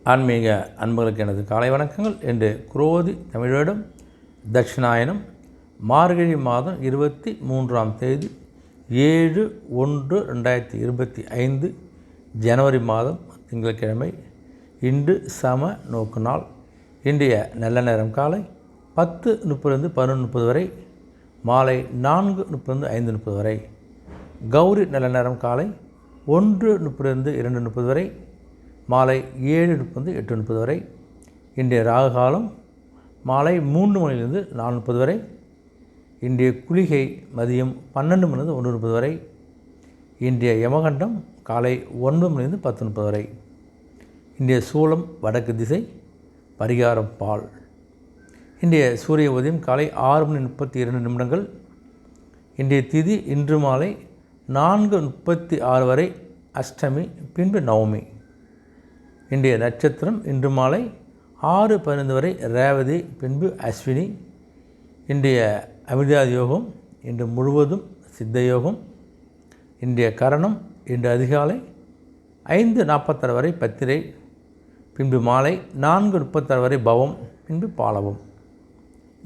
ஆன்மீக அன்பர்களுக்கு எனது காலை வணக்கங்கள். என்று குரோதி தமிழ் வருடம் தட்சிணாயனம் மார்கழி மாதம் 23ஆம் தேதி 7/1/2025 ஜனவரி மாதம் திங்கட்கிழமை. இன்று சம நோக்கு நாள். இன்றைய நல்ல நேரம் காலை 10:30 11:30 வரை, மாலை 4:30 5:30 வரை. கௌரி நல்ல நேரம் காலை 1:30 2:30 வரை, மாலை 7:30 8:30 வரை. இன்றைய ராகு காலம் மாலை 3 மணிலிருந்து 4:30 வரை. இன்றைய குளிகை மதியம் 12 மணிலிருந்து 1:30 வரை. இன்றைய யமகண்டம் காலை 9 மணிலிருந்து 10:30 வரை. இன்றைய சூலம் வடக்கு திசை, பரிகாரம் பால். இன்றைய சூரிய உதயம் காலை 6:32 இன்றைய திதி இன்று மாலை 4:36 வரை அஷ்டமி, பின்பு நவமி. இன்றைய நட்சத்திரம் இன்று மாலை 6:15 வரை ரேவதி, பின்பு அஸ்வினி. இன்றைய அமிர்தாதி யோகம் இன்று முழுவதும் சித்த யோகம். இன்றைய கரணம் இன்று அதிகாலை 5:46 வரை பத்திரை, பின்பு மாலை 4:36 வரை பவம், பின்பு பாலவம்.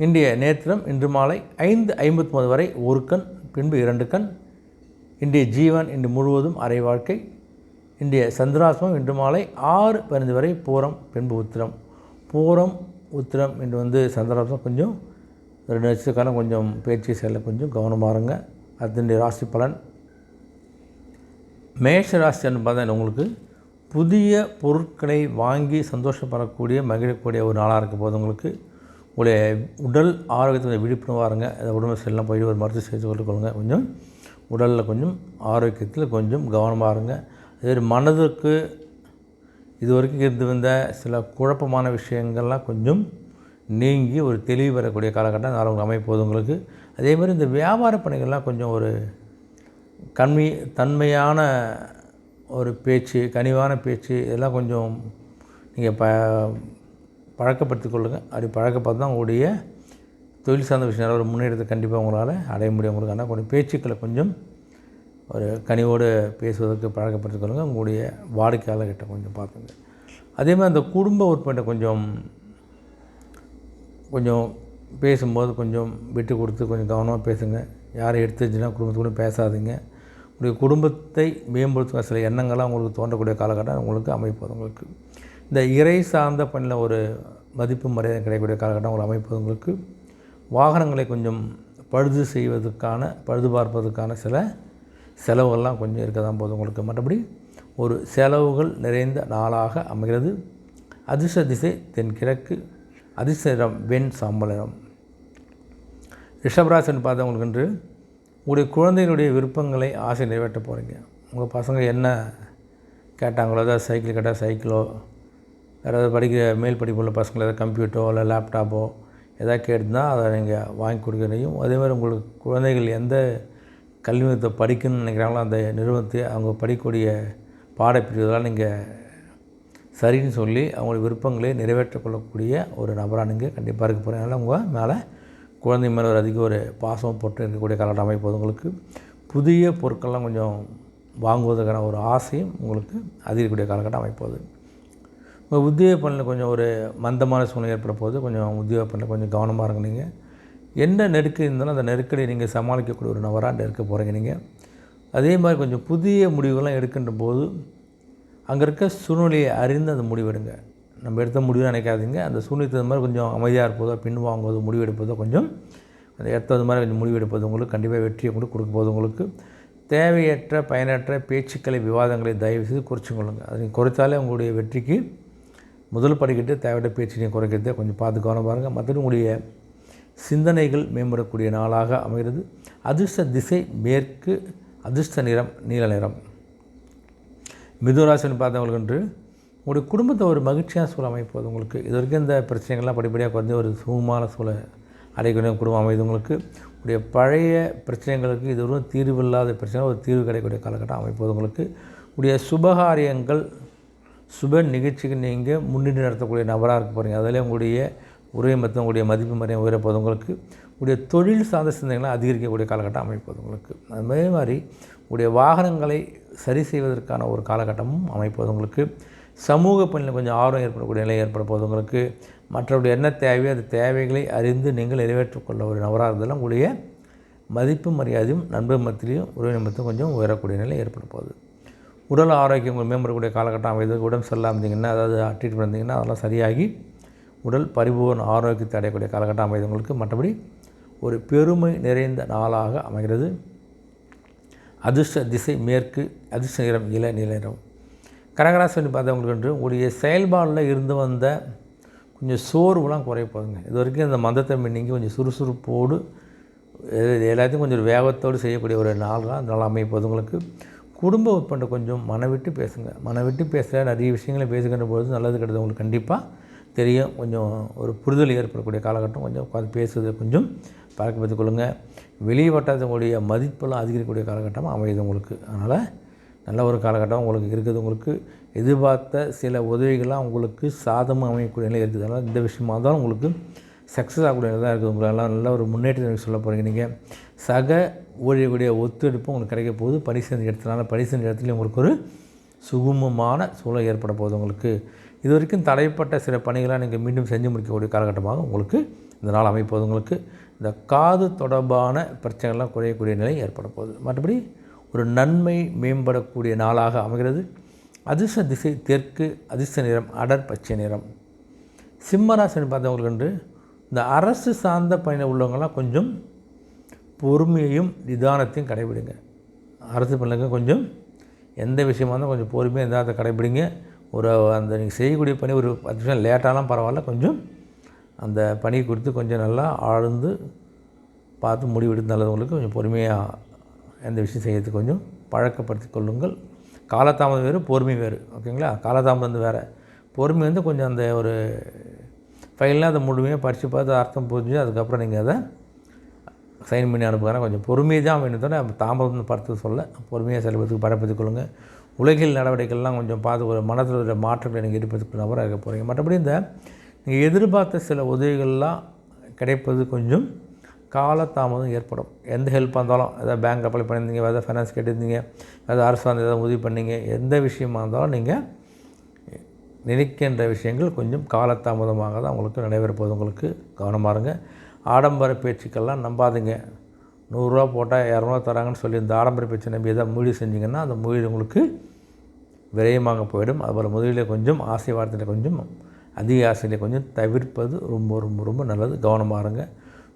இன்றைய நேத்திரம் இன்று மாலை 5:53 வரை ஒரு கண், பின்பு 2 கண். இன்றைய ஜீவன் இன்று முழுவதும் அரை வாழ்க்கை. இன்றைய சந்திராசிரமம் இன்று மாலை 6:15 வரை பூரம், பின்பு உத்திரம். பூரம் உத்திரம் இன்று சந்திராசிரமம் கொஞ்சம் 2 நட்சத்திரக்காலம் கொஞ்சம் பேச்சு செல்ல கொஞ்சம் கவனமாக இருங்க. அதனுடைய ராசி பலன். மேஷ ராசின்னு பார்த்தா உங்களுக்கு புதிய பொருட்களை வாங்கி சந்தோஷப்படக்கூடிய மகிழக்கூடிய ஒரு நாளாக இருக்க போது உங்களுக்கு உங்களுடைய உடல் ஆரோக்கியத்தில் விழிப்புணர்வாக இருங்க. உடம்பு செல்லாம் போயிட்டு ஒரு மருத்துவ செய்து கொள்ளுங்க. கொஞ்சம் உடலில் கொஞ்சம் ஆரோக்கியத்தில் கொஞ்சம் கவனமாக இருங்க. அதே மனதுக்கு இது வரைக்கும் இருந்து வந்த சில குழப்பமான விஷயங்கள்லாம் கொஞ்சம் நீங்கி ஒரு தெளிவு வரக்கூடிய காலகட்டம் நாள் உங்களுக்கு அமைப்போது உங்களுக்கு. அதே மாதிரி இந்த வியாபார பணிகள்லாம் கொஞ்சம் ஒரு தன்மையான ஒரு பேச்சு, கனிவான பேச்சு, இதெல்லாம் கொஞ்சம் நீங்கள் பழக்கப்படுத்திக் கொள்ளுங்கள். அப்படி பழக்கப்படுத்தி தான் உங்களுடைய தொழில் சார்ந்த விஷயம் ஒரு முன்னேற்றத்தை கண்டிப்பாக உங்களால் அடைய முடியும். உங்களுக்கு ஆனால் கொஞ்சம் பேச்சுக்களை கொஞ்சம் ஒரு கனிவோடு பேசுவதற்கு பழக்கப்படுத்திக் கொள்ளுங்கள். உங்களுடைய வாடிக்கையாளர்கிட்ட கொஞ்சம் பார்த்துங்க. அதே மாதிரி அந்த குடும்ப உறுப்பினர்கிட்ட கொஞ்சம் பேசும்போது கொஞ்சம் விட்டு கொடுத்து கொஞ்சம் கவனமாக பேசுங்க. யாரை எடுத்து வச்சுன்னா குடும்பத்துக்கு கூட பேசாதீங்க. உங்களுடைய குடும்பத்தை மேம்படுத்துகிற சில எண்ணங்கள்லாம் உங்களுக்கு தோன்றக்கூடிய காலகட்டம் உங்களுக்கு அமைப்பது. உங்களுக்கு இந்த இறை சார்ந்த பணியில் ஒரு மதிப்பு மரியாதை கிடைக்கக்கூடிய காலகட்டம் உங்களுக்கு அமைப்பது. உங்களுக்கு வாகனங்களை கொஞ்சம் பழுது பார்ப்பதற்கான சில செலவுகள்லாம் கொஞ்சம் இருக்க தான் போதும் உங்களுக்கு. மற்றபடி ஒரு செலவுகள் நிறைந்த நாளாக அமைகிறது. அதிர்ஷ்ட திசை தென்கிழக்கு, அதிர்ஷ்ட நிறம் வெண் சாம்பல் நிறம். ரிஷபராசின்னு பார்த்தா உங்களுக்கு என்று உங்களுடைய குழந்தைகளுடைய விருப்பங்களை ஆசை நிறைவேற்ற போகிறீங்க. உங்கள் பசங்க என்ன கேட்டாங்களோ, ஏதாவது சைக்கிள் கேட்டால் சைக்கிளோ, வேறு படிக்கிற மேல் படிப்புள்ள பசங்களை ஏதாவது கம்ப்யூட்டரோ இல்லை லேப்டாப்போ எதாவது கேட்டுருந்தால் அதை நீங்கள் வாங்கி கொடுக்கறையும். அதே மாதிரி உங்களுக்கு குழந்தைகள் எந்த கல்வி நிறுவனத்தை படிக்கணும்னு நினைக்கிறாங்களோ அந்த நிறுவனத்தை அவங்க படிக்கக்கூடிய பாடப்பிரிவுகளால் நீங்கள் சரின்னு சொல்லி அவங்களுடைய விருப்பங்களை நிறைவேற்றக்கொள்ளக்கூடிய ஒரு நபராக நீங்கள் கண்டிப்பாக இருக்க போகிறீங்க. அதனால் உங்கள் மேலே குழந்தை மேலே ஒரு அதிக ஒரு பாசம் போட்டு இருக்கக்கூடிய காலகட்டம் அமைப்போது. உங்களுக்கு புதிய பொருட்கள்லாம் கொஞ்சம் வாங்குவதற்கான ஒரு ஆசையும் உங்களுக்கு அதிகக்கூடிய காலகட்டம் அமைப்போது. உங்கள் உத்தியோக பணியில் கொஞ்சம் ஒரு மந்தமான சூழ்நிலை ஏற்பட போது கொஞ்சம் உத்தியோக பணியில் கொஞ்சம் கவனமாக இருங்க. நீங்கள் என்ன நெருக்கடி இருந்தாலும் அந்த நெருக்கடியை நீங்கள் சமாளிக்கக்கூடிய ஒரு நபராக இருக்க போகிறீங்க நீங்கள். அதே மாதிரி கொஞ்சம் புதிய முடிவுகள்லாம் எடுக்கின்ற போது அங்கே இருக்க சூழ்நிலையை அறிந்து அந்த முடிவெடுங்க. நம்ம எடுத்த முடிவு நினைக்காதீங்க. அந்த சூழ்நிலைக்கு தகுந்த மாதிரி கொஞ்சம் அமைதியாக இருப்பதோ, பின்வாங்குவதோ, முடிவெடுப்பதோ கொஞ்சம் அந்த ஏற்றது மாதிரி கொஞ்சம் முடிவெடுப்பது உங்களுக்கு கண்டிப்பாக வெற்றியை கொடுக்க போது. உங்களுக்கு தேவையற்ற பயனற்ற பேச்சுக்களை, விவாதங்களை தயவு செய்து குறைச்சிக் கொள்ளுங்கள். அதை நீங்கள் குறைத்தாலே உங்களுடைய வெற்றிக்கு முதல் படிக்கிட்டு தேவையற்ற பேச்சு நீங்கள் குறைக்கிறத கொஞ்சம் பார்த்து கவனம் பாருங்கள். மற்றபடி உங்களுடைய சிந்தனைகள் மேம்படக்கூடிய நாளாக அமைகிறது. அதிர்ஷ்ட திசை மேற்கு, அதிர்ஷ்ட நிறம் நீல நிறம். மிதுராசின்னு பார்த்தவங்களுக்கு என்று உங்களுடைய குடும்பத்தை ஒரு மகிழ்ச்சியான சூழல் அமைப்போது. உங்களுக்கு இது வரைக்கும் இந்த பிரச்சனைகள்லாம் படிப்படியாக குறைஞ்சி ஒரு சுகமான சூழல் அடையக்கூடிய குடும்பம் அமைது. உங்களுக்கு உடைய பழைய பிரச்சனைகளுக்கு இது ஒரு தீர்வில்லாத பிரச்சனை ஒரு தீர்வு கிடைக்கக்கூடிய காலகட்டம் அமைப்போது. உங்களுக்கு உடைய சுபகாரியங்கள் சுப நிகழ்ச்சிக்கு நீங்கள் முன்னிட்டு நடத்தக்கூடிய நபராக இருக்க போகிறீங்க. அதில் உங்களுடைய உறவை மற்றும் உங்களுடைய மதிப்பு மரியாதை உயரப்போது. உங்களுக்கு உடைய தொழில் சார்ந்த சிந்தனைகளாக அதிகரிக்கக்கூடிய காலகட்டம் அமைப்பது. உங்களுக்கு அதே மாதிரி உடைய வாகனங்களை சரி செய்வதற்கான ஒரு காலகட்டமும் அமைப்பது. உங்களுக்கு சமூக பணியில் கொஞ்சம் ஆர்வம் ஏற்படக்கூடிய நிலை ஏற்பட போகுது உங்களுக்கு. மற்றவருடைய என்ன தேவையோ அந்த தேவைகளை அறிந்து நீங்கள் நிறைவேற்றிக்கொள்ள ஒரு நபராக இருந்தாலும் உங்களுடைய மதிப்பு மரியாதையும் நண்பர் மத்தியிலையும் உறவினர் மத்தியும் கொஞ்சம் உயரக்கூடிய நிலை ஏற்பட போகுது. உடல் ஆரோக்கியம் மேம்படக்கூடிய காலகட்டம் அமைது. உடம்பு சரியில்லாமல் இருந்தீங்கன்னா, அதாவது ட்ரீட்மெண்ட் இருந்தீங்கன்னா அதெல்லாம் சரியாகி உடல் பரிபூர்ண ஆரோக்கியத்தை அடையக்கூடிய காலகட்டம் அமைது உங்களுக்கு. மற்றபடி ஒரு பெருமை நிறைந்த நாளாக அமைகிறது. அதிர்ஷ்ட திசை மேற்கு, அதிர்ஷ்ட நிறம் இள நிறம். கடகராசி பார்த்தவங்களுக்கு என்று உங்களுடைய செயல்பாடில் இருந்து வந்த கொஞ்சம் சோர்வுலாம் குறைய போகுதுங்க. இது வரைக்கும் இந்த மந்தத்தை மின்னிங்க கொஞ்சம் சுறுசுறுப்போடு எல்லாத்தையும் கொஞ்சம் வேகத்தோடு செய்யக்கூடிய ஒரு நாளாக அந்த நாள் அமைய போகுது உங்களுக்கு. குடும்ப உட்பண்ட கொஞ்சம் மனவிட்டு பேசுங்க. மனவிட்டு பேசுகிற நிறைய விஷயங்களை பேசுகின்ற பொழுது நல்லது கெட்டது உங்களுக்கு கண்டிப்பாக தெரியும். கொஞ்சம் ஒரு புரிதல் ஏற்படக்கூடிய காலகட்டம். கொஞ்சம் உட்காந்து பேசுவதை கொஞ்சம் பழக்கப்படுத்திக் கொள்ளுங்கள். வெளி வட்டாரத்தினுடைய மதிப்பெல்லாம் அதிகரிக்கக்கூடிய காலகட்டமாக அமையுது உங்களுக்கு. அதனால் நல்ல ஒரு காலகட்டம் உங்களுக்கு இருக்குது. உங்களுக்கு எதிர்பார்த்த சில உதவிகள்லாம் உங்களுக்கு சாதமாக அமையக்கூடிய நிலை இருக்குது. அதனால் இந்த விஷயமாக இருந்தாலும் உங்களுக்கு சக்ஸஸ் ஆகக்கூடிய நிலை தான் இருக்குது. உங்களெல்லாம் நல்ல ஒரு முன்னேற்றம் சொல்ல போகிறீங்க. நீங்கள் சக ஊழியர்களுடைய ஒத்துழைப்பும் உங்களுக்கு கிடைக்க போகுது. பணி செஞ்ச இடத்துனால பணி செஞ்ச இடத்துலையும் உங்களுக்கு ஒரு சுகமமான சூழல் ஏற்பட போகுது உங்களுக்கு. இது வரைக்கும் தடைப்பட்ட சில பணிகளாக நீங்கள் மீண்டும் செஞ்சு முடிக்கக்கூடிய காலகட்டமாக உங்களுக்கு இந்த நாள் அமைப்போது. உங்களுக்கு இந்த காது தொடர்பான பிரச்சனைகள்லாம் குறையக்கூடிய நிலை ஏற்பட போகுது. மற்றபடி ஒரு நன்மை மேம்படக்கூடிய நாளாக அமைகிறது. அதிர்ஷ்ட திசை தெற்கு, அதிர்ஷ்ட நிறம் அடர் பச்சை நிறம். சிம்மராசின்னு பார்த்தவங்களுக்கு என்று இந்த அரசு சார்ந்த பணியில் உள்ளவங்களாம் கொஞ்சம் பொறுமையையும் நிதானத்தையும் கடைபிடிங்க. அரசு பணிக்கு கொஞ்சம் எந்த விஷயமா இருந்தால் கொஞ்சம் பொறுமையாக நிதானத்தை கடைபிடிங்க. ஒரு அந்த நீங்கள் செய்யக்கூடிய பணி ஒரு 10 நிமிஷம் லேட்டாலாம் பரவாயில்ல, கொஞ்சம் அந்த பணி குறித்து கொஞ்சம் நல்லா ஆழ்ந்து பார்த்து முடிவெடுத்து நல்லது. உங்களுக்கு கொஞ்சம் பொறுமையாக எந்த விஷயம் செய்யறதுக்கு கொஞ்சம் பழக்கப்படுத்தி கொள்ளுங்கள். காலதாமதம் வேறு, பொறுமை வேறு, ஓகேங்களா? காலதாமதம் வந்து வேறு, பொறுமை வந்து கொஞ்சம் அந்த ஒரு ஃபைல்லாம் அதை முழுமையாக படித்து பார்த்து அர்த்தம் புரிஞ்சு அதுக்கப்புறம் நீங்கள் அதை சைன் பண்ணி அனுப்புகிறேன். கொஞ்சம் பொறுமையை தான் வேணுத்தோட தாமதம் பார்த்து சொல்ல பொறுமையாக செலவுக்கு பழப்படுத்திக் கொள்ளுங்கள். உலகில் நடவடிக்கைகள்லாம் கொஞ்சம் பார்த்து ஒரு மனத்தில் ஒரு மாற்றங்களை நீங்கள் ஏற்படுத்திக் நபராக இருக்க போகிறீங்க. மற்றபடி இந்த நீங்கள் எதிர்பார்த்த சில உதவிகள்லாம் கிடைப்பது கொஞ்சம் காலதாமதம் ஏற்படும். எந்த ஹெல்ப்பாக இருந்தாலும் ஏதாவது பேங்க் அப்ளை பண்ணியிருந்தீங்க, ஏதாவது ஃபைனான்ஸ் கேட்டிருந்தீங்க, ஏதாவது அரசாங்கம் ஏதாவது உதவி பண்ணீங்க, எந்த விஷயமா இருந்தாலும் நீங்கள் நினைக்கின்ற விஷயங்கள் கொஞ்சம் காலதாமதமாக தான் உங்களுக்கு நடைபெற போகுது. உங்களுக்கு கவனமாக இருங்க. ஆடம்பர பேச்சுக்கெல்லாம் நம்பாதீங்க. 100 ரூபா போட்டால் 200 தராங்கன்னு சொல்லி இந்த ஆடம்பர பேச்சை நம்பி எதாவது முதலீடு செஞ்சிங்கன்னா அந்த முதலீடு உங்களுக்கு விரயமாக போயிடும். அதுபோல் முதலீடு கொஞ்சம் ஆசை வார்த்தையில் கொஞ்சம் அதிக ஆசையில் கொஞ்சம் தவிர்ப்பது ரொம்ப ரொம்ப ரொம்ப நல்லது. கவனமாக இருங்க.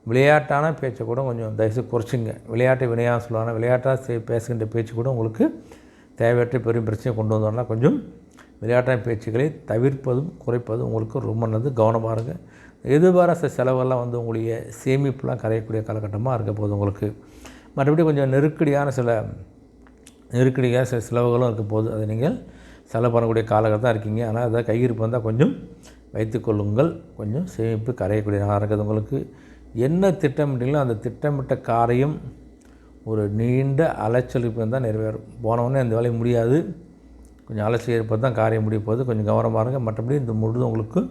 விளையாட்டான பேச்சை கூட கொஞ்சம் தயவுசெய்து குறைச்சிங்க. விளையாட்டை வினையாக சொல்லுவாங்க. விளையாட்டாக பேசுகின்ற பேச்சு கூட உங்களுக்கு தேவையற்ற பெரும் பிரச்சனையை கொண்டு வந்தோம்னா கொஞ்சம் விளையாட்டான பேச்சுக்களை தவிர்ப்பதும் குறைப்பதும் உங்களுக்கு ரொம்ப நல்லது. கவனமாக இருங்க. எதிர்பாராத செலவெல்லாம் வந்து உங்களுடைய சேமிப்புலாம் கரையக்கூடிய காலகட்டமாக இருக்க போகுது உங்களுக்கு. மற்றபடி கொஞ்சம் நெருக்கடியான சில செலவுகளும் இருக்க போகுது. அதை நீங்கள் செலவு பண்ணக்கூடிய காலகட்டம் இருக்கீங்க. ஆனால் அதை கையிருப்பு வந்தால் கொஞ்சம் வைத்துக்கொள்ளுங்கள். கொஞ்சம் சேமிப்பு கரையக்கூடிய நாளாக இருக்குது உங்களுக்கு. என்ன திட்டமிட்டீங்களோ அந்த திட்டமிட்ட காரியம் ஒரு நீண்ட அலைச்சலுக்கு தான் நிறைவேறும். போனவுடனே அந்த வேலையை முடியாது. கொஞ்சம் அலைச்சல் ஏற்பது தான் காரியம் முடிய போகுது. கொஞ்சம் கவனமாக இருங்க. மற்றபடி இந்த முழுதும் உங்களுக்கு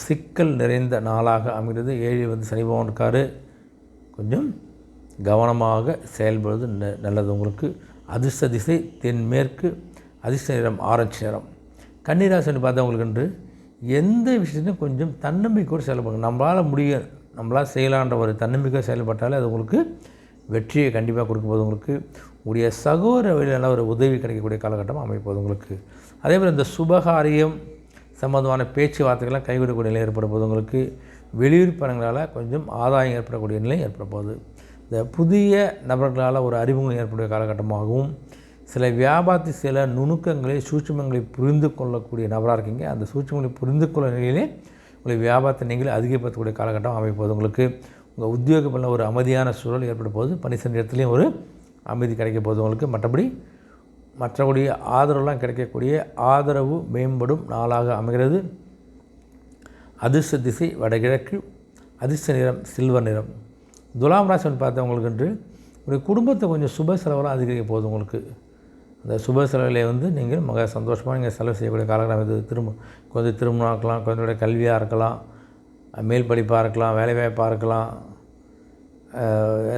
சிக்கல் நிறைந்த நாளாக அமைகிறது. 7 வந்து சனி பகவான் இருக்கார். கொஞ்சம் கவனமாக செயல்படுவது நல்லது உங்களுக்கு. அதிர்ஷ்ட திசை தென்மேற்கு, அதிர்ஷ்ட நிறம் ஆரஞ்சு நிறம். கன்னிராசின்னு பார்த்தவங்களுக்கு என்று எந்த விஷயத்தையும் கொஞ்சம் தன்னம்பிக்கையோடு செயல்படுங்க. நம்மளால் முடியும், நம்மளால் செய்யலான்ற ஒரு தன்னம்பிக்கை செயல்பட்டாலே அது உங்களுக்கு வெற்றியை கண்டிப்பாக கொடுக்க போது. உங்களுக்கு உடைய சகோதர வழியில் ஒரு உதவி கிடைக்கக்கூடிய காலகட்டமாக அமைப்போது உங்களுக்கு. அதேபோல் இந்த சுபகாரியம் சம்பந்தமான பேச்சுவார்த்தைகள்லாம் கைவிடக்கூடிய நிலை ஏற்பட போது உங்களுக்கு. வெளியூர் பயணங்களால் கொஞ்சம் ஆதாயம் ஏற்படக்கூடிய நிலை ஏற்பட போகுது. இந்த புதிய நபர்களால் ஒரு அறிமுகம் ஏற்படக்கூடிய காலகட்டமாகவும் சில வியாபாரத்தில் சில நுணுக்கங்களை சூட்சுமங்களை புரிந்து கொள்ளக்கூடிய நபராக இருக்கீங்க. அந்த சூட்சுமங்களை புரிந்து கொள்ள நிலையிலே உங்களை வியாபாரத்தை நீங்களே அதிகப்படுத்தக்கூடிய காலகட்டம் அமைப்போது உங்களுக்கு. உங்கள் உத்தியோக பணியில் ஒரு அமைதியான சூழல் ஏற்பட போகுது. பணி செஞ்ச இடத்துலையும் ஒரு அமைதி கிடைக்க போகுது உங்களுக்கு. மற்றபடி ஆதரவுலாம் கிடைக்கக்கூடிய ஆதரவு மேம்படும் நாளாக அமைகிறது. அதிர்ஷ்ட திசை வடகிழக்கு, அதிர்ஷ்ட நிறம் சில்வர் நிறம். துலாம் ராசி பார்த்தவங்களுக்கு என்று ஒரு குடும்பத்தை கொஞ்சம் சுப செலவெல்லாம் அதிகரிக்க போகுது உங்களுக்கு. அந்த சுப செலவிலே வந்து நீங்கள் மிக சந்தோஷமாக நீங்கள் செலவு செய்யக்கூடிய காலகட்டம் இது. கொஞ்சம் திருமணம் இருக்கலாம், குழந்தையுடைய கல்வியாக இருக்கலாம், மேல் படிப்பாக இருக்கலாம், வேலைவாய்ப்பாக இருக்கலாம்.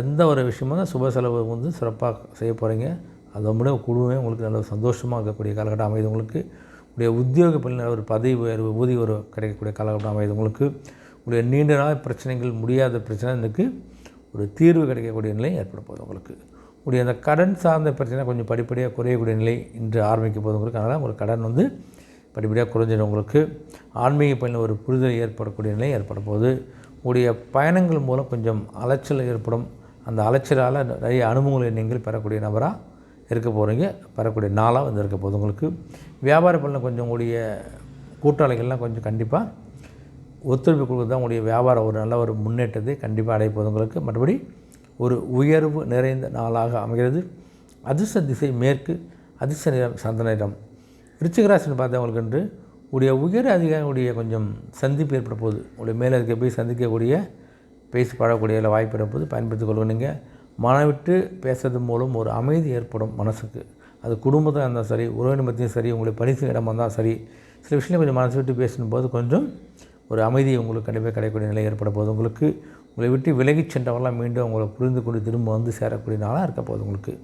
எந்த ஒரு விஷயமும் தான் சுப செலவு வந்து சிறப்பாக செய்ய போகிறீங்க. அதை விட குழுவே உங்களுக்கு நல்ல சந்தோஷமாக இருக்கக்கூடிய காலகட்டம் அமைது உங்களுக்கு. உங்களுடைய உத்தியோக பணியில் ஒரு பதவி உயர்வு, ஊதிய உயர்வு கிடைக்கக்கூடிய காலகட்டம் அமையுது. உங்களுக்கு உங்களுடைய நீண்ட நாள் பிரச்சனைகள், முடியாத பிரச்சனை இதுக்கு ஒரு தீர்வு கிடைக்கக்கூடிய நிலை ஏற்பட போகுது. உங்களுக்கு உங்களுடைய அந்த கடன் சார்ந்த பிரச்சனை கொஞ்சம் படிப்படியாக குறையக்கூடிய நிலை இன்று ஆரம்பிக்க போகுது உங்களுக்கு. அதனால் உங்களுக்கு கடன் படிப்படியாக குறைஞ்சிடும். உங்களுக்கு ஆன்மீக பணியில் ஒரு புரிதல் ஏற்படக்கூடிய நிலை ஏற்பட போகுது. உங்களுடைய பயணங்கள் மூலம் கொஞ்சம் அலைச்சல் ஏற்படும். அந்த அலைச்சலால் நிறைய அனுபவங்களை நீங்கள் பெறக்கூடிய நபராக இருக்க போகிறீங்க, பெறக்கூடிய நாளாக இருக்க போகுது. உங்களுக்கு வியாபார பணியில் கொஞ்சம் உங்களுடைய கூட்டாளிகள்லாம் கொஞ்சம் கண்டிப்பாக ஒத்துழைப்பு கொடுக்குறது தான் உங்களுடைய வியாபாரம் ஒரு நல்ல ஒரு முன்னேற்றத்தை கண்டிப்பாக அடைய போகுது உங்களுக்கு. மற்றபடி ஒரு உயர்வு நிறைந்த நாளாக அமைகிறது. அதிர்ஷ்ட திசை மேற்கு, அதிர்ஷ்ட நிறம் சந்தன நிறம். விருச்சிகராசின்னு பார்த்தவங்களுக்கு என்று உடைய உயர் அதிகாரிகளுடைய கொஞ்சம் சந்திப்பு ஏற்பட போகுது. உங்களுடைய மேலதிக போய் சந்திக்கக்கூடிய பேசி பழகக்கூடிய வாய்ப்பு இருப்பது பயன்படுத்திக் கொள்ளுங்க. நீங்கள் மனவிட்டு பேசுறது மூலம் ஒரு அமைதி ஏற்படும் மனசுக்கு. அது குடும்பத்தில் இருந்தால் சரி, உறவினர் மத்தியும் சரி, உங்களுடைய பரிசு இடமாக இருந்தால் சரி, சில விஷயங்கள் கொஞ்சம் மனசு விட்டு பேசும்போது கொஞ்சம் ஒரு அமைதி உங்களுக்கு கண்டிப்பாக கிடைக்கக்கூடிய நிலை ஏற்பட போகுது. உங்களுக்கு உங்களை விட்டு விலகி சென்றவரெல்லாம் மீண்டும் உங்களை புரிந்து கொண்டு திரும்ப சேரக்கூடிய நாளாக இருக்க போகுது.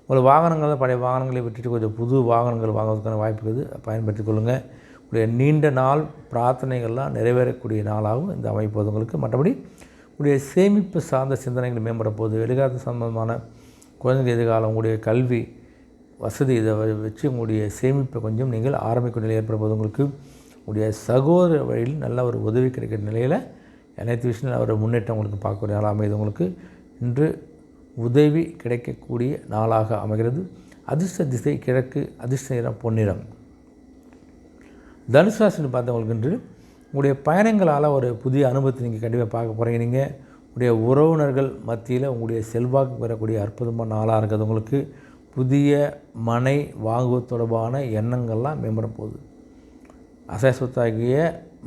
உங்களை வாகனங்களை பழைய வாகனங்களை விட்டுட்டு கொஞ்சம் புது வாகனங்கள் வாங்குவதற்கான வாய்ப்பு இருக்குது, பயன்படுத்திக் கொள்ளுங்கள். உங்களுடைய நீண்ட நாள் பிரார்த்தனைகள்லாம் நிறைவேறக்கூடிய நாளாகவும் இந்த அமைப்போது உங்களுக்கு. மற்றபடி உங்களுடைய சேமிப்பு சார்ந்த சிந்தனைகள் மேம்பட போகுது. எதிர்காலத்து சம்பந்தமான குழந்தைங்க எதிர்காலம், உங்களுடைய கல்வி வசதி இதை வச்சு உங்களுடைய சேமிப்பை கொஞ்சம் நீங்கள் ஆரம்பிக்கும் நிலை ஏற்பட போது உங்களுக்கு. உங்களுடைய சகோதர வழியில் நல்ல ஒரு உதவி கிடைக்கிற நிலையில் அனைத்து விஷயங்களும் ஒரு முன்னேற்றம் உங்களுக்கு பார்க்கக்கூடிய நாளாக அமைது. உங்களுக்கு இன்று உதவி கிடைக்கக்கூடிய நாளாக அமைகிறது. அதிர்ஷ்ட திசை கிழக்கு, அதிர்ஷ்ட நிறம் பொன்னிறம். தனுசு ராசின்னு பார்த்தவங்களுக்கு இன்று உங்களுடைய பயணங்களால் ஒரு புதிய அனுபவத்தை நீங்கள் கண்டிப்பாக பார்க்க போகிறீங்க. நீங்கள் உங்களுடைய உறவினர்கள் மத்தியில் உங்களுடைய செல்வாக்கு பெறக்கூடிய அற்புதமான நாளாக இருக்கிறது. உங்களுக்கு புதிய மனை வாங்குவது தொடர்பான எண்ணங்கள்லாம் மேம்பட போகுது. அசை சொத்தாகிய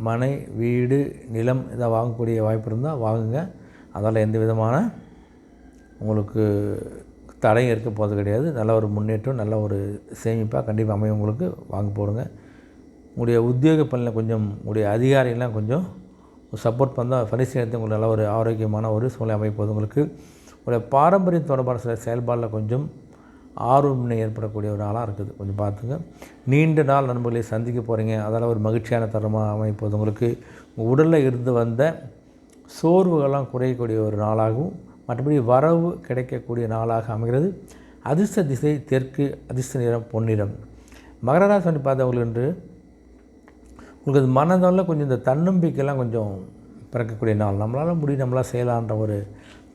மனை, வீடு, நிலம் இதை வாங்கக்கூடிய வாய்ப்பு இருந்தால் வாங்குங்க. அதனால் எந்த விதமான உங்களுக்கு தடையும் இருக்க போகிறது கிடையாது. நல்ல ஒரு முன்னேற்றம், நல்ல ஒரு சேமிப்பாக கண்டிப்பாக அமையும். உங்களுக்கு வாங்க போடுங்க. உங்களுடைய உத்தியோக பணியில் கொஞ்சம் உங்களுடைய அதிகாரிகள்லாம் கொஞ்சம் சப்போர்ட் பண்ணால் பரிசீலனை உங்களுக்கு நல்ல ஒரு ஆரோக்கியமான ஒரு சூழ்நிலை அமைப்போது. உங்களுக்கு உங்களுடைய பாரம்பரியம் தொடர்பான சில செயல்பாடில் கொஞ்சம் ஆர்வமின்மை ஏற்படக்கூடிய ஒரு நாளாக இருக்குது, கொஞ்சம் பார்த்துங்க. நீண்ட நாள் நண்பர்களை சந்திக்க போகிறீங்க, அதனால் ஒரு மகிழ்ச்சியான தருணமாக அமைப்போது. உங்களுக்கு உடலில் இருந்து வந்த சோர்வுகள்லாம் குறையக்கூடிய ஒரு நாளாகவும், மற்றபடி வரவு கிடைக்கக்கூடிய நாளாக அமைகிறது. அதிர்ஷ்ட திசை தெற்கு, அதிர்ஷ்ட நிறம் பொன்னிறம். மகர ராசி வந்து பார்த்தவங்களுக்கு என்று உங்களுக்கு அது மனதளவில் கொஞ்சம் இந்த தன்னம்பிக்கைலாம் கொஞ்சம் பிறக்கக்கூடிய நாள். நம்மளால் முடியும், நம்மளால் செய்யலான்ற ஒரு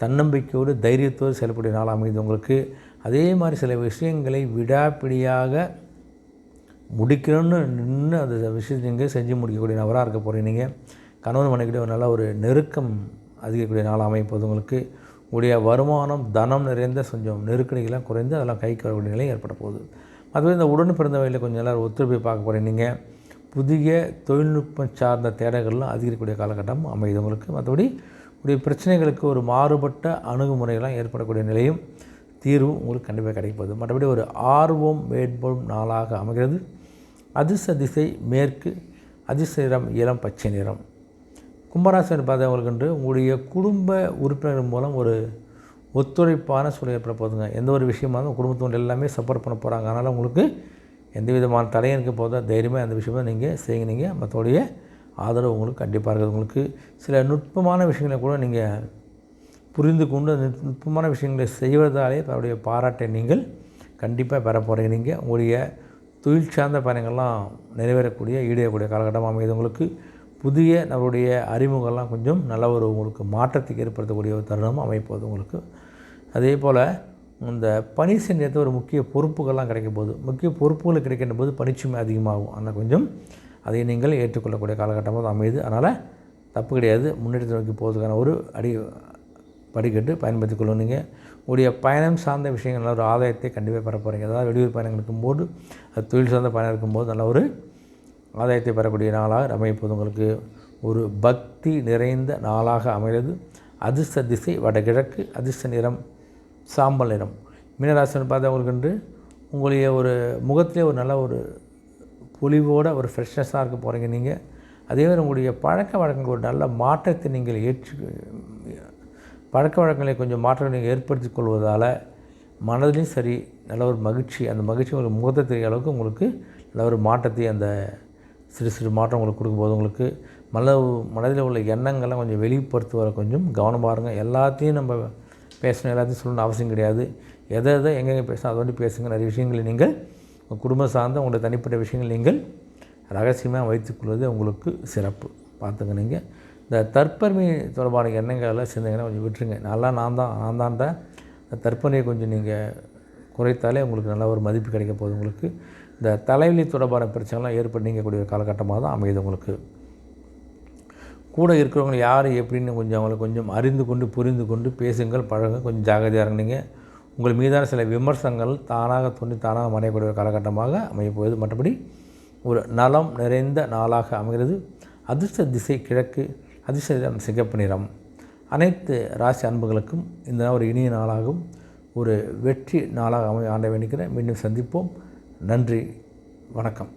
தன்னம்பிக்கையோடு தைரியத்தோடு செயல்படக்கூடிய நாள் அமைது உங்களுக்கு. அதே மாதிரி சில விஷயங்களை விடாப்பிடியாக முடிக்கணும்னு நின்று அந்த விஷயத்தை நீங்கள் செஞ்சு முடிக்கக்கூடிய நபராக இருக்க போகிறீங்க. நீங்கள் கணவன் மனைவிக்கிட்ட ஒரு நல்ல ஒரு நெருக்கம் அதிகக்கூடிய நாளாக அமைப்போது உங்களுக்கு. உடைய வருமானம், தனம் நிறைந்த கொஞ்சம் நெருக்கடிகள்லாம் குறைந்து அதெல்லாம் கைக்கு வரக்கூடிய நிலை ஏற்பட போகுது. அதுவே இந்த உடன் பிறந்த வகையில் கொஞ்சம் எல்லோரும் ஒத்துழைப்பை பார்க்க போகிறீங்க. நீங்கள் புதிய தொழில்நுட்பம் சார்ந்த தேடல்கள்லாம் அதிகரிக்கக்கூடிய காலகட்டம் அமையுது உங்களுக்கு. மற்றபடி உடைய பிரச்சனைகளுக்கு ஒரு மாறுபட்ட அணுகுமுறைகள்லாம் ஏற்படக்கூடிய நிலையும் தீர்வும் உங்களுக்கு கண்டிப்பாக கிடைப்பது. மற்றபடி ஒரு ஆர்வம் வேட்படும் நாளாக அமைகிறது. அதிர்ஷ்ட திசை மேற்கு, அதிர்ஷ்ட நிறம் இளம் பச்சை நிறம். கும்பராசின்னு பார்த்தவங்களுக்கு என்று உங்களுடைய குடும்ப உறுப்பினர்கள் மூலம் ஒரு ஒத்துழைப்பான சூழல் ஏற்பட போதுங்க. எந்த ஒரு விஷயமாக இருந்தாலும் குடும்பத்தோடு எல்லாமே சப்போர்ட் பண்ண போகிறாங்க. அதனால் உங்களுக்கு எந்த விதமான தடையும் இருக்க போதோ தைரியமாக அந்த விஷயமாக நீங்கள் செய்யுங்க. மற்றோடைய ஆதரவு உங்களுக்கு கண்டிப்பாக இருக்குது. உங்களுக்கு சில நுட்பமான விஷயங்களை கூட நீங்கள் புரிந்து கொண்டு அந்த நுட்பமான விஷயங்களை செய்வதாலே அவருடைய பாராட்டை நீங்கள் கண்டிப்பாக பெற போகிறீங்க. நீங்கள் உங்களுடைய தொழில் சார்ந்த பயணங்கள்லாம் நிறைவேறக்கூடிய ஈடேறக்கூடிய காலகட்டம் அமைது. உங்களுக்கு புதிய நம்மளுடைய அறிமுகம்லாம் கொஞ்சம் நல்ல ஒரு உங்களுக்கு மாற்றத்துக்கு ஏற்படுத்தக்கூடிய ஒரு தருணமும் அமைப்போது உங்களுக்கு. அதே போல் இந்த பணி செஞ்சத்தை ஒரு முக்கிய பொறுப்புகள்லாம் கிடைக்க போகுது. முக்கிய பொறுப்புகள் கிடைக்கின்ற போது பணிச்சுமை அதிகமாகும். ஆனால் கொஞ்சம் அதை நீங்கள் ஏற்றுக்கொள்ளக்கூடிய காலகட்டமாக அமையுது. அதனால் தப்பு கிடையாது, முன்னேற்றத்தை நோக்கி போகிறதுக்கான ஒரு படிக்கட்டு பயன்படுத்திக் கொள்ளும். நீங்கள் உங்களுடைய பயணம் சார்ந்த விஷயங்கள் நல்ல ஒரு ஆதாயத்தை கண்டிப்பாக பெற போகிறீங்க. அதாவது வெளியூர் பயணம் இருக்கும்போது, அது தொழில் சார்ந்த பயணம் இருக்கும்போது நல்ல ஒரு ஆதாயத்தை பெறக்கூடிய நாளாக அமைப்பது உங்களுக்கு. ஒரு பக்தி நிறைந்த நாளாக அமைகிறது. அதிர்ஷ்ட திசை வடகிழக்கு, அதிர்ஷ்ட நிறம் சாம்பல் நிறம். மீனராசின்னு பார்த்தவங்களுக்கு என்று உங்களுடைய ஒரு முகத்திலே ஒரு நல்ல ஒரு பொலிவோடு ஒரு ஃப்ரெஷ்னஸாக இருக்க போகிறீங்க நீங்கள். அதேமாதிரி உங்களுடைய பழக்க வழக்கங்கள் ஒரு நல்ல மாற்றத்தை நீங்கள் பழக்க வழக்கங்களை கொஞ்சம் மாற்றங்களை நீங்கள் ஏற்படுத்தி கொள்வதால் மனதிலையும் சரி நல்ல ஒரு மகிழ்ச்சி, அந்த மகிழ்ச்சி உங்களுக்கு முகத்தை தெரிய அளவுக்கு உங்களுக்கு நல்ல ஒரு மாற்றத்தை அந்த சிறு சிறு மாற்றம் உங்களுக்கு கொடுக்கும்போது உங்களுக்கு மனதில் உள்ள எண்ணங்கள்லாம் கொஞ்சம் வெளிப்படுத்துவதை கொஞ்சம் கவனமாக இருங்க. எல்லாத்தையும் நம்ம பேசணும், எல்லாத்தையும் சொல்லணும்னு அவசியம் கிடையாது. எதை எங்கெங்கே பேசணும் அதை வந்து பேசுங்க. நிறைய விஷயங்களை நீங்கள் உங்கள் குடும்பம் சார்ந்த உங்களுடைய தனிப்பட்ட விஷயங்கள் நீங்கள் ரகசியமாக வைத்துக்கொள்வது உங்களுக்கு சிறப்பு. பார்த்துங்க. நீங்கள் இந்த தற்பெருமை தொடர்பான எண்ணங்களெல்லாம் சிந்தனைகளை கொஞ்சம் விட்டுருங்க. நான் தான்ன்ற தற்பெருமையை கொஞ்சம் நீங்கள் குறைத்தாலே உங்களுக்கு நல்ல ஒரு மதிப்பு கிடைக்க போகுது. உங்களுக்கு இந்த தலைவலி தொடர்பான பிரச்சனைலாம் ஏற்பட்டு நீங்கக்கூடிய ஒரு காலகட்டமாக தான் அமையுது. உங்களுக்கு கூட இருக்கிறவங்க யார் எப்படின்னு கொஞ்சம் அவங்களை கொஞ்சம் அறிந்து கொண்டு புரிந்து கொண்டு பேசுங்கள், பழகுங்க. கொஞ்சம் ஜாகிரதையாக இருங்க. உங்கள் மீதான சில விமர்சனங்கள் தானாக தோன்றி தானாக மறையக்கூடிய காலகட்டமாக அமையப்போகுது. மற்றபடி ஒரு நலம் நிறைந்த நாளாக அமைகிறது. அதிர்ஷ்ட திசை கிழக்கு, அதிர்ஷ்ட நிறம் சிகப்பு நிறம். அனைத்து ராசி அன்புகளுக்கும் இந்த ஒரு இனிய நாளாகவும் ஒரு வெற்றி நாளாக ஆண்டை வேண்டிக்கிறேன். மீண்டும் சந்திப்போம். நன்றி, வணக்கம்.